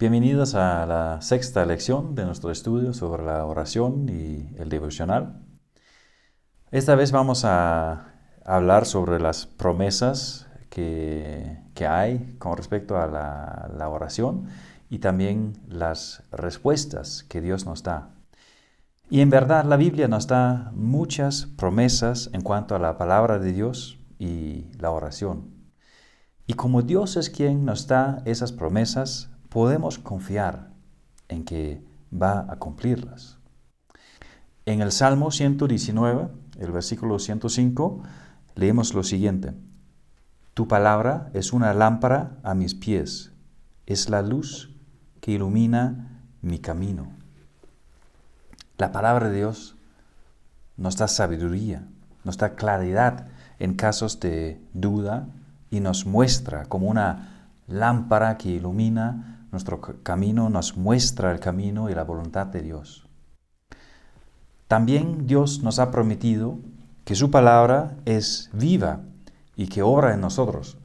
Bienvenidos a la sexta lección de nuestro estudio sobre la oración y el devocional. Esta vez vamos a hablar sobre las promesas que hay con respecto a la oración y también las respuestas que Dios nos da. Y en verdad la Biblia nos da muchas promesas en cuanto a la palabra de Dios y la oración. Y como Dios es quien nos da esas promesas, podemos confiar en que va a cumplirlas. En el Salmo 119, el versículo 105, leemos lo siguiente: Tu palabra es una lámpara a mis pies, es la luz que ilumina mi camino. La palabra de Dios nos da sabiduría, nos da claridad en casos de duda y nos muestra como una lámpara que ilumina nuestro camino, nos muestra el camino y la voluntad de Dios. También Dios nos ha prometido que su palabra es viva y que obra en nosotros.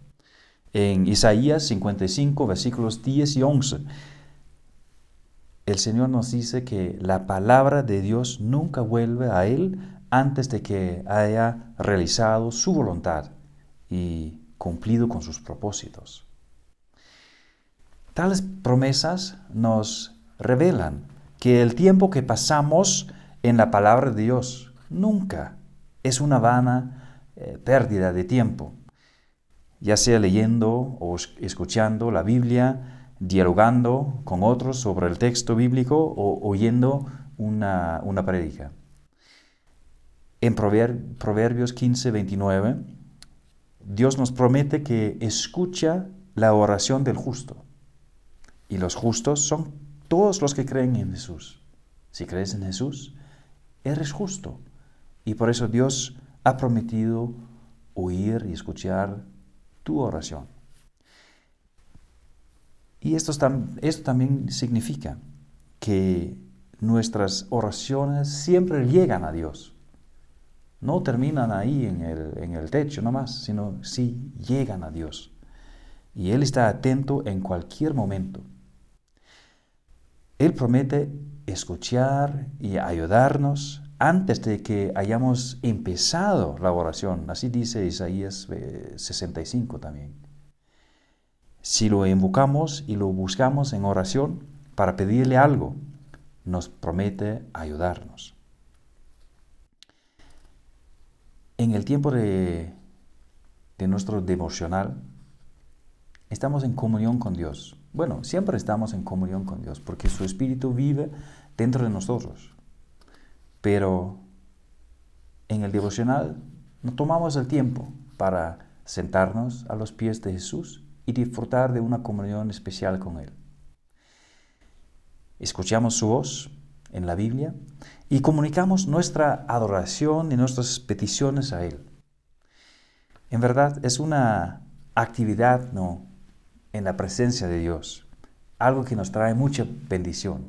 En Isaías 55, versículos 10 y 11, el Señor nos dice que la palabra de Dios nunca vuelve a Él antes de que haya realizado su voluntad y cumplido con sus propósitos. Tales promesas nos revelan que el tiempo que pasamos en la palabra de Dios nunca es una vana pérdida de tiempo, ya sea leyendo o escuchando la Biblia, dialogando con otros sobre el texto bíblico o oyendo una prédica. En Proverbios 15, 29, Dios nos promete que escucha la oración del justo. Y los justos son todos los que creen en Jesús. Si crees en Jesús, eres justo. Y por eso Dios ha prometido oír y escuchar tu oración. Y esto también significa que nuestras oraciones siempre llegan a Dios. No terminan ahí en el techo nomás, sino sí llegan a Dios. Y Él está atento en cualquier momento. Él promete escuchar y ayudarnos antes de que hayamos empezado la oración. Así dice Isaías 65 también. Si lo invocamos y lo buscamos en oración para pedirle algo, nos promete ayudarnos. En el tiempo de nuestro devocional, estamos en comunión con Dios. Bueno, siempre estamos en comunión con Dios porque su Espíritu vive dentro de nosotros. Pero en el devocional no tomamos el tiempo para sentarnos a los pies de Jesús y disfrutar de una comunión especial con Él. Escuchamos su voz en la Biblia y comunicamos nuestra adoración y nuestras peticiones a Él. En verdad es una actividad, en la presencia de Dios, algo que nos trae mucha bendición.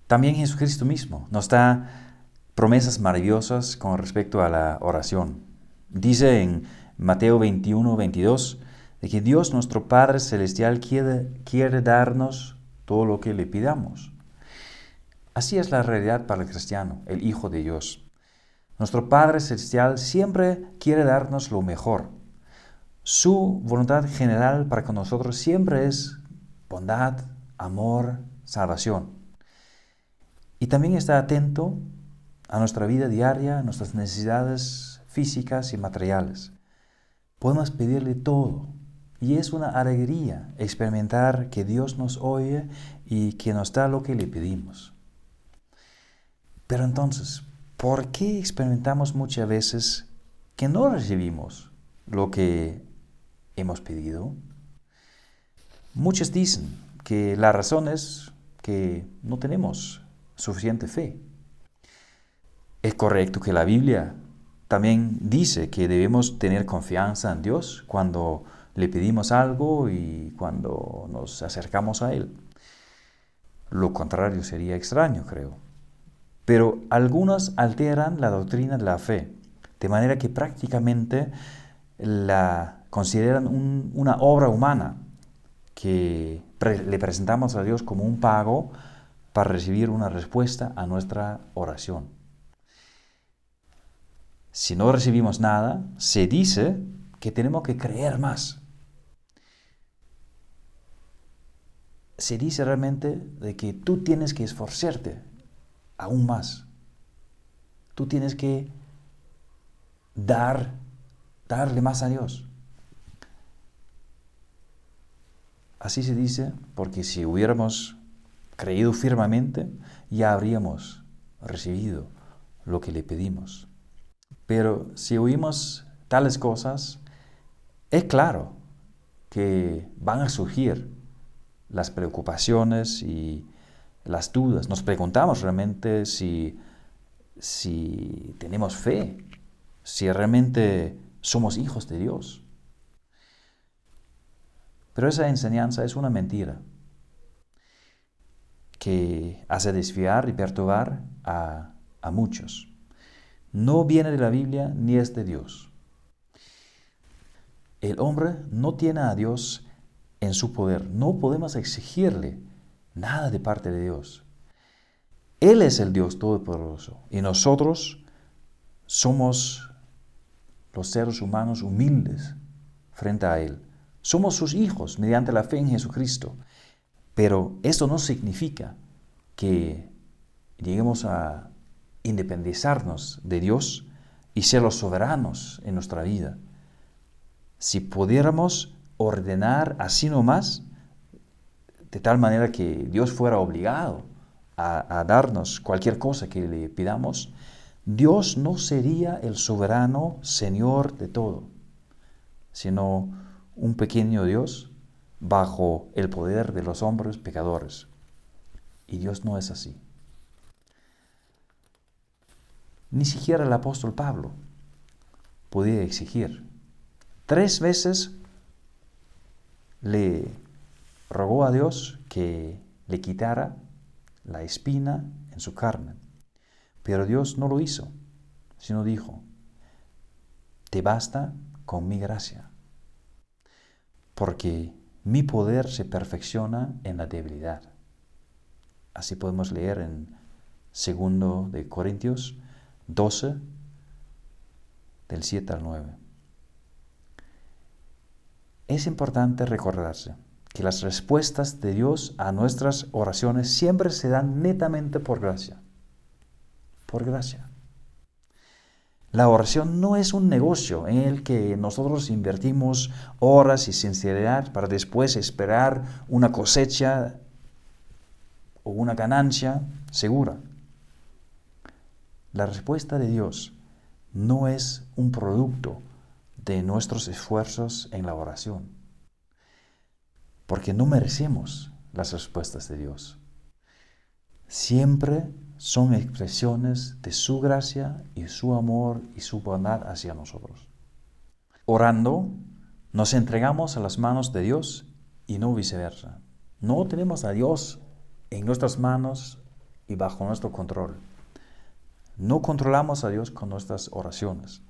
También Jesucristo mismo nos da promesas maravillosas con respecto a la oración. Dice en Mateo 21, 22, de que Dios nuestro Padre Celestial quiere darnos todo lo que le pidamos. Así es la realidad para el cristiano, el Hijo de Dios. Nuestro Padre Celestial siempre quiere darnos lo mejor. Su voluntad general para con nosotros siempre es bondad, amor, salvación. Y también está atento a nuestra vida diaria, a nuestras necesidades físicas y materiales. Podemos pedirle todo. Y es una alegría experimentar que Dios nos oye y que nos da lo que le pedimos. Pero entonces, ¿por qué experimentamos muchas veces que no recibimos lo que hemos pedido? Muchos dicen que la razón es que no tenemos suficiente fe. Es correcto que la Biblia también dice que debemos tener confianza en Dios cuando le pedimos algo y cuando nos acercamos a Él. Lo contrario sería extraño, creo. Pero algunos alteran la doctrina de la fe, de manera que prácticamente la consideran una obra humana que le presentamos a Dios como un pago para recibir una respuesta a nuestra oración. Si no recibimos nada, se dice que tenemos que creer más. Se dice realmente de que tú tienes que esforzarte aún más. Tú tienes que darle más a Dios. Así se dice porque si hubiéramos creído firmemente, ya habríamos recibido lo que le pedimos. Pero si oímos tales cosas, es claro que van a surgir las preocupaciones y las dudas. Nos preguntamos realmente si tenemos fe, si realmente somos hijos de Dios. Pero esa enseñanza es una mentira que hace desviar y perturbar a muchos. No viene de la Biblia ni es de Dios. El hombre no tiene a Dios en su poder. No podemos exigirle nada de parte de Dios. Él es el Dios Todopoderoso y nosotros somos los seres humanos humildes frente a Él. Somos sus hijos mediante la fe en Jesucristo. Pero esto no significa que lleguemos a independizarnos de Dios y ser los soberanos en nuestra vida. Si pudiéramos ordenar así nomás, de tal manera que Dios fuera obligado a darnos cualquier cosa que le pidamos, Dios no sería el soberano Señor de todo, sino un pequeño Dios bajo el poder de los hombres pecadores. Y Dios no es así. Ni siquiera el apóstol Pablo podía exigir. 3 veces le rogó a Dios que le quitara la espina en su carne. Pero Dios no lo hizo, sino dijo: te basta con mi gracia, porque mi poder se perfecciona en la debilidad. Así podemos leer en 2 de Corintios 12, del 7 al 9. Es importante recordarse que las respuestas de Dios a nuestras oraciones siempre se dan netamente por gracia. Por gracia. La oración no es un negocio en el que nosotros invertimos horas y sinceridad para después esperar una cosecha o una ganancia segura. La respuesta de Dios no es un producto de nuestros esfuerzos en la oración, porque no merecemos las respuestas de Dios. Siempre son expresiones de su gracia y su amor y su bondad hacia nosotros. Orando, nos entregamos a las manos de Dios y no viceversa. No tenemos a Dios en nuestras manos y bajo nuestro control. No controlamos a Dios con nuestras oraciones.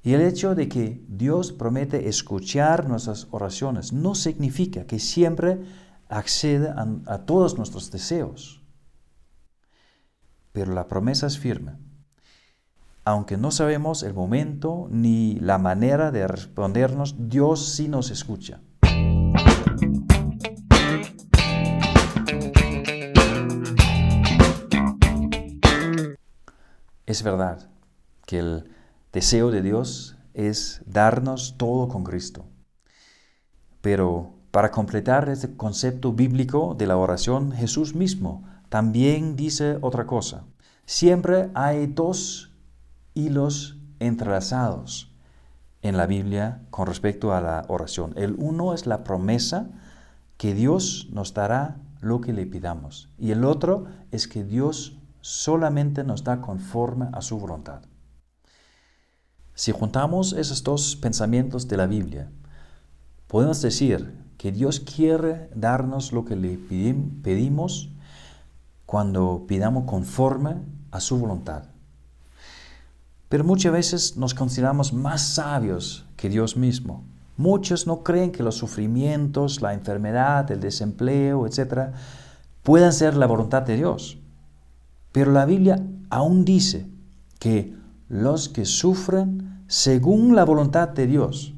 Y el hecho de que Dios promete escuchar nuestras oraciones no significa que siempre accede a todos nuestros deseos. Pero la promesa es firme. Aunque no sabemos el momento ni la manera de respondernos, Dios sí nos escucha. Es verdad que el deseo de Dios es darnos todo con Cristo. Pero para completar este concepto bíblico de la oración, Jesús mismo también dice otra cosa. Siempre hay 2 hilos entrelazados en la Biblia con respecto a la oración. El uno es la promesa que Dios nos dará lo que le pidamos. Y el otro es que Dios solamente nos da conforme a su voluntad. Si juntamos esos 2 pensamientos de la Biblia, podemos decir que Dios quiere darnos lo que le pedimos cuando pidamos conforme a su voluntad. Pero muchas veces nos consideramos más sabios que Dios mismo. Muchos no creen que los sufrimientos, la enfermedad, el desempleo, etc., puedan ser la voluntad de Dios. Pero la Biblia aún dice que los que sufren según la voluntad de Dios,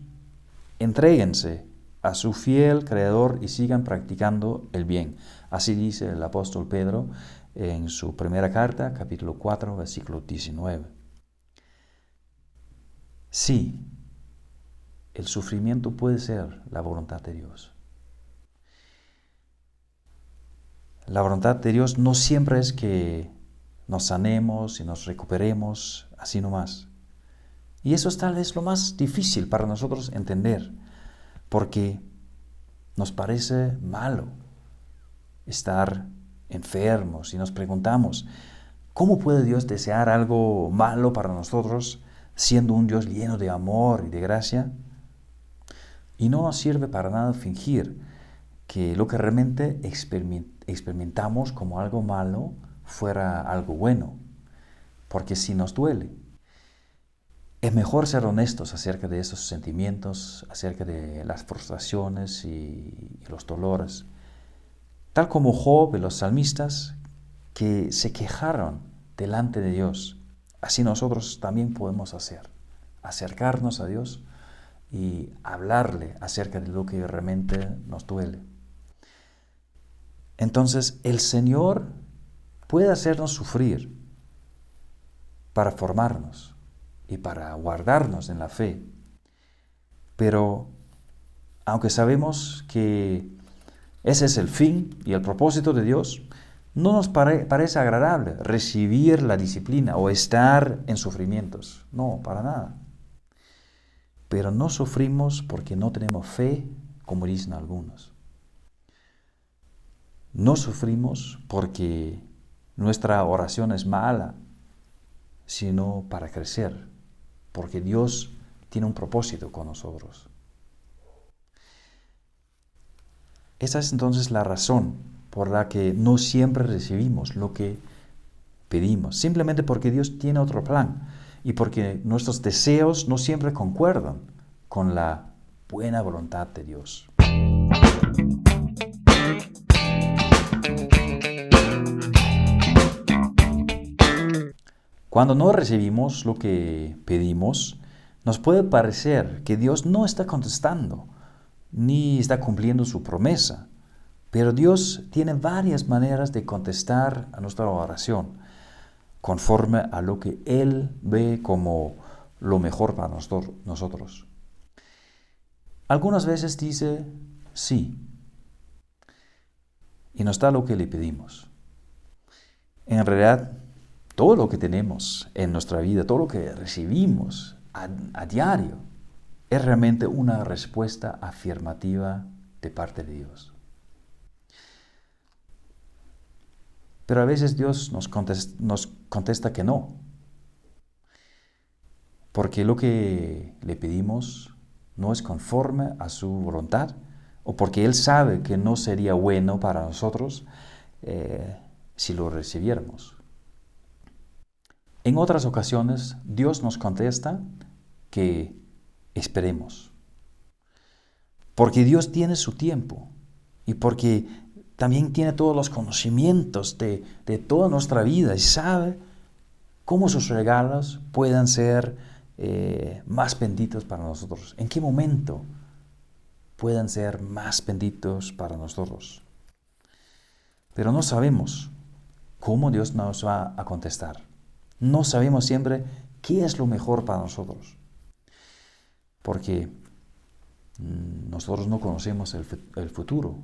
entréguense a su fiel Creador y sigan practicando el bien. Así dice el apóstol Pedro en su primera carta, capítulo 4, versículo 19. Sí, el sufrimiento puede ser la voluntad de Dios. La voluntad de Dios no siempre es que nos sanemos y nos recuperemos así nomás. Y eso es tal vez lo más difícil para nosotros entender, porque nos parece malo estar enfermos y nos preguntamos, ¿cómo puede Dios desear algo malo para nosotros siendo un Dios lleno de amor y de gracia? Y no nos sirve para nada fingir que lo que realmente experimentamos como algo malo fuera algo bueno, porque sí nos duele. Es mejor ser honestos acerca de esos sentimientos, acerca de las frustraciones y los dolores. Tal como Job y los salmistas que se quejaron delante de Dios, así nosotros también podemos hacer. Acercarnos a Dios y hablarle acerca de lo que realmente nos duele. Entonces, el Señor puede hacernos sufrir para formarnos y para guardarnos en la fe. Pero, aunque sabemos que ese es el fin y el propósito de Dios, no nos parece agradable recibir la disciplina o estar en sufrimientos. No, para nada. Pero no sufrimos porque no tenemos fe, como dicen algunos. No sufrimos porque nuestra oración es mala, sino para crecer, porque Dios tiene un propósito con nosotros. Esa es entonces la razón por la que no siempre recibimos lo que pedimos, simplemente porque Dios tiene otro plan y porque nuestros deseos no siempre concuerdan con la buena voluntad de Dios. Cuando no recibimos lo que pedimos, nos puede parecer que Dios no está contestando, ni está cumpliendo su promesa. Pero Dios tiene varias maneras de contestar a nuestra oración, conforme a lo que Él ve como lo mejor para nosotros. Algunas veces dice sí, y nos da lo que le pedimos. En realidad, todo lo que tenemos en nuestra vida, todo lo que recibimos a diario, es realmente una respuesta afirmativa de parte de Dios. Pero a veces Dios nos contesta que no, porque lo que le pedimos no es conforme a su voluntad, o porque Él sabe que no sería bueno para nosotros si lo recibiéramos. En otras ocasiones, Dios nos contesta que esperemos, porque Dios tiene su tiempo y porque también tiene todos los conocimientos de toda nuestra vida y sabe cómo sus regalos puedan ser más benditos para nosotros. ¿En qué momento puedan ser más benditos para nosotros? Pero no sabemos cómo Dios nos va a contestar. No sabemos siempre qué es lo mejor para nosotros. Porque nosotros no conocemos el futuro.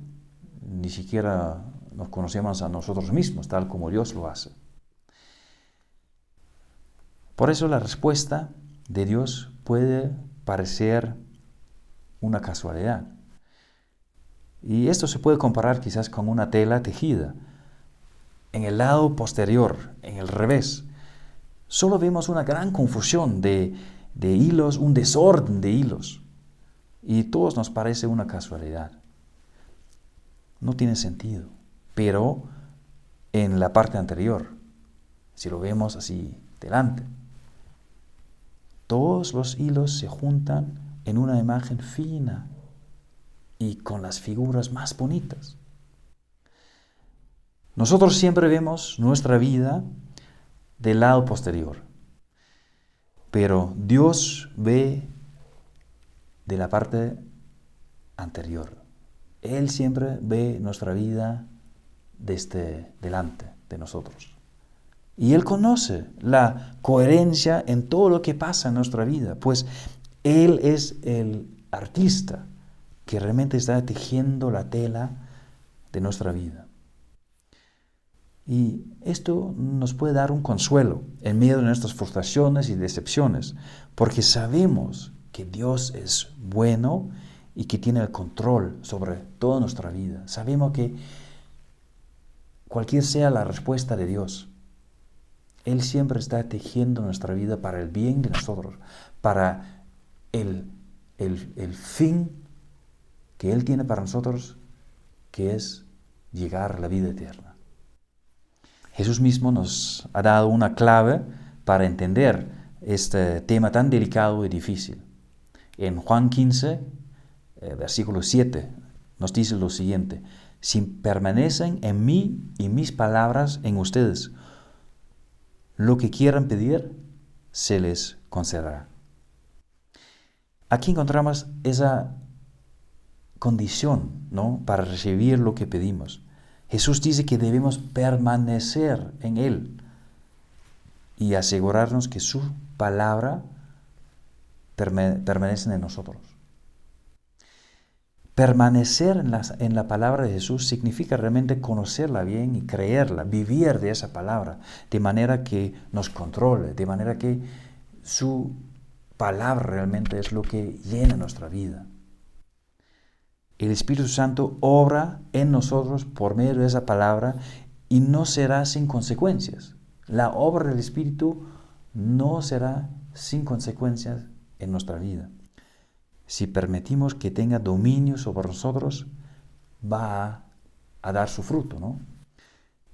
Ni siquiera nos conocemos a nosotros mismos, tal como Dios lo hace. Por eso la respuesta de Dios puede parecer una casualidad. Y esto se puede comparar quizás con una tela tejida. En el lado posterior, en el revés, solo vemos una gran confusión de hilos, un desorden de hilos. Y todos nos parece una casualidad. No tiene sentido. Pero en la parte anterior, si lo vemos así delante, todos los hilos se juntan en una imagen fina y con las figuras más bonitas. Nosotros siempre vemos nuestra vida del lado posterior, pero Dios ve de la parte anterior. Él siempre ve nuestra vida desde delante de nosotros. Y Él conoce la coherencia en todo lo que pasa en nuestra vida, pues Él es el artista que realmente está tejiendo la tela de nuestra vida. Y esto nos puede dar un consuelo en medio de nuestras frustraciones y decepciones, porque sabemos que Dios es bueno y que tiene el control sobre toda nuestra vida. Sabemos que cualquier sea la respuesta de Dios, Él siempre está tejiendo nuestra vida para el bien de nosotros, para el fin que Él tiene para nosotros, que es llegar a la vida eterna. Jesús mismo nos ha dado una clave para entender este tema tan delicado y difícil. En Juan 15, versículo 7, nos dice lo siguiente: si permanecen en mí y mis palabras en ustedes, lo que quieran pedir, se les concederá. Aquí encontramos esa condición, ¿no?, para recibir lo que pedimos. Jesús dice que debemos permanecer en Él y asegurarnos que su palabra permanece en nosotros. Permanecer en la palabra de Jesús significa realmente conocerla bien y creerla, vivir de esa palabra, de manera que nos controle, de manera que su palabra realmente es lo que llena nuestra vida. El Espíritu Santo obra en nosotros por medio de esa palabra y no será sin consecuencias. La obra del Espíritu no será sin consecuencias en nuestra vida. Si permitimos que tenga dominio sobre nosotros, va a dar su fruto, ¿no?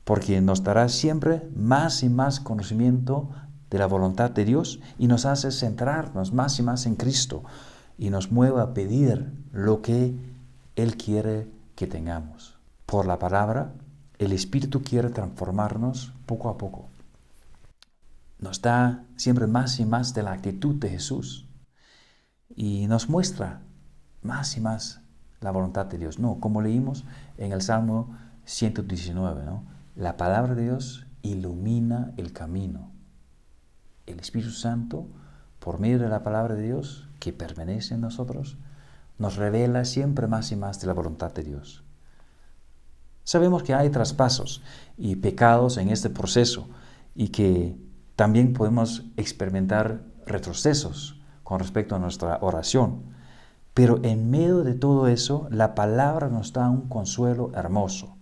Porque nos dará siempre más y más conocimiento de la voluntad de Dios y nos hace centrarnos más y más en Cristo y nos mueve a pedir lo que Él quiere que tengamos. Por la palabra, el Espíritu quiere transformarnos poco a poco. Nos da siempre más y más de la actitud de Jesús y nos muestra más y más la voluntad de Dios. No, como leímos en el Salmo 119, ¿no? La palabra de Dios ilumina el camino. El Espíritu Santo, por medio de la palabra de Dios que permanece en nosotros, nos revela siempre más y más de la voluntad de Dios. Sabemos que hay traspasos y pecados en este proceso y que también podemos experimentar retrocesos con respecto a nuestra oración. Pero en medio de todo eso, la palabra nos da un consuelo hermoso.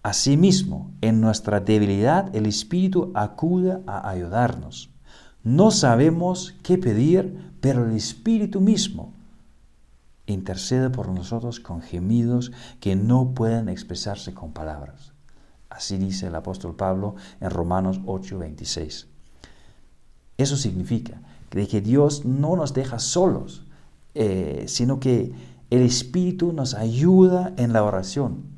Asimismo, en nuestra debilidad, el Espíritu acude a ayudarnos. No sabemos qué pedir, pero el Espíritu mismo intercede por nosotros con gemidos que no pueden expresarse con palabras. Así dice el apóstol Pablo en Romanos 8:26. Eso significa que Dios no nos deja solos, sino que el Espíritu nos ayuda en la oración.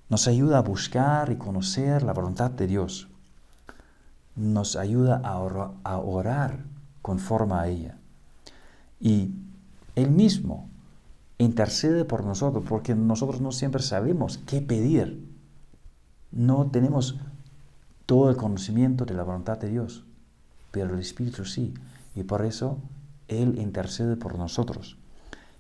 Nos ayuda a buscar y conocer la voluntad de Dios. Nos ayuda a orar conforme a ella. Y Él mismo intercede por nosotros, porque nosotros no siempre sabemos qué pedir. No tenemos todo el conocimiento de la voluntad de Dios, pero el Espíritu sí. Y por eso Él intercede por nosotros.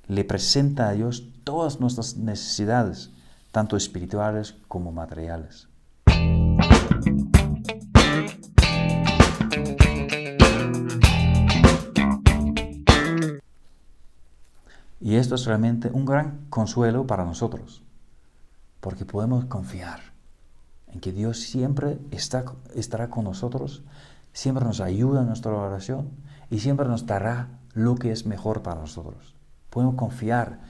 Le presenta a Dios todas nuestras necesidades, tanto espirituales como materiales. Y esto es realmente un gran consuelo para nosotros, porque podemos confiar en que Dios siempre estará con nosotros, siempre nos ayuda en nuestra oración y siempre nos dará lo que es mejor para nosotros. Podemos confiar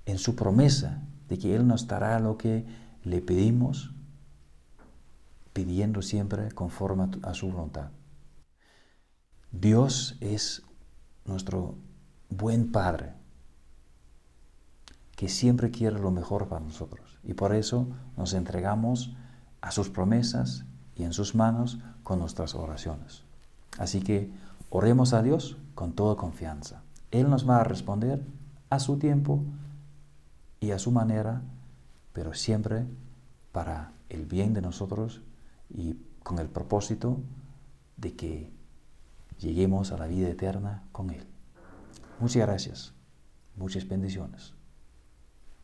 en su promesa de que Él nos dará lo que le pedimos, pidiendo siempre conforme a su voluntad. Dios es nuestro buen Padre, que siempre quiere lo mejor para nosotros. Y por eso nos entregamos a sus promesas y en sus manos con nuestras oraciones. Así que oremos a Dios con toda confianza. Él nos va a responder a su tiempo y a su manera, pero siempre para el bien de nosotros y con el propósito de que lleguemos a la vida eterna con Él. Muchas gracias. Muchas bendiciones.